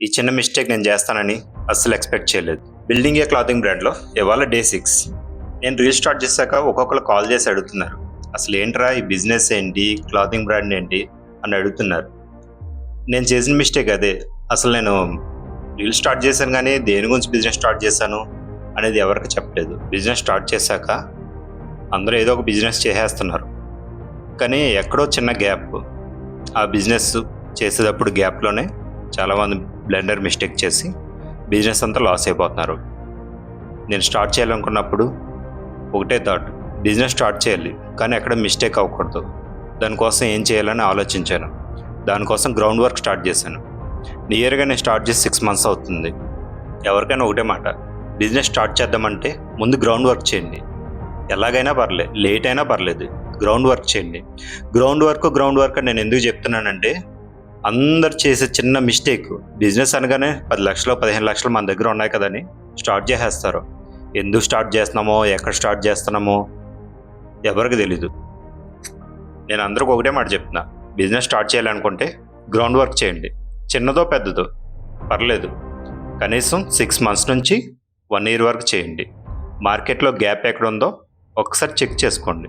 ఈ చిన్న మిస్టేక్ నేను చేస్తానని అస్సలు ఎక్స్పెక్ట్ చేయలేదు. బిల్డింగ్ ఏ క్లాతింగ్ బ్రాండ్లో ఇవాళ డే 6. నేను రీల్ స్టార్ట్ చేశాక ఒక్కొక్కరు కాల్ చేసి అడుగుతున్నారు, అసలు ఏంట్రా ఈ బిజినెస్ ఏంటి, క్లాతింగ్ బ్రాండ్ ఏంటి అని అడుగుతున్నారు. నేను చేసిన మిస్టేక్ అదే. అసలు నేను రీల్ స్టార్ట్ చేశాను కానీ దేని గురించి బిజినెస్ స్టార్ట్ చేశాను అనేది ఎవరికి చెప్పలేదు. బిజినెస్ స్టార్ట్ చేశాక అందరూ ఏదో ఒక బిజినెస్ చేసేస్తున్నారు, కానీ ఎక్కడో చిన్న గ్యాప్. ఆ బిజినెస్ చేసేటప్పుడు గ్యాప్లోనే చాలామంది బ్లెండర్ మిస్టేక్ చేసి బిజినెస్ అంతా లాస్ అయిపోతున్నారు. నేను స్టార్ట్ చేయాలనుకున్నప్పుడు ఒకటే థాట్, బిజినెస్ స్టార్ట్ చేయాలి కానీ ఎక్కడ మిస్టేక్ అవ్వకూడదు. దానికోసం ఏం చేయాలని ఆలోచించాను. దానికోసం గ్రౌండ్ వర్క్ స్టార్ట్ చేశాను. నియర్గా నేను స్టార్ట్ చేసి 6 months అవుతుంది. ఎవరికైనా ఒకటే మాట, బిజినెస్ స్టార్ట్ చేద్దామంటే ముందు గ్రౌండ్ వర్క్ చేయండి. ఎలాగైనా పర్లేదు, లేట్ అయినా పర్లేదు, గ్రౌండ్ వర్క్ చేయండి. గ్రౌండ్ వర్క్ నేను ఎందుకు చెప్తున్నానంటే, అందరు చేసే చిన్న మిస్టేక్, బిజినెస్ అనగానే 10 లక్షలు 15 లక్షలు మన దగ్గర ఉన్నాయి కదని స్టార్ట్ చేసేస్తారు. ఎందుకు స్టార్ట్ చేస్తున్నామో, ఎక్కడ స్టార్ట్ చేస్తున్నామో ఎవరికి తెలీదు. నేను అందరికి ఒకటే మాట చెప్తున్నా, బిజినెస్ స్టార్ట్ చేయాలనుకుంటే గ్రౌండ్ వర్క్ చేయండి. చిన్నదో పెద్దదో పర్లేదు, కనీసం 6 months నుంచి 1 year వరకు చేయండి. మార్కెట్లో గ్యాప్ ఎక్కడ ఉందో ఒకసారి చెక్ చేసుకోండి.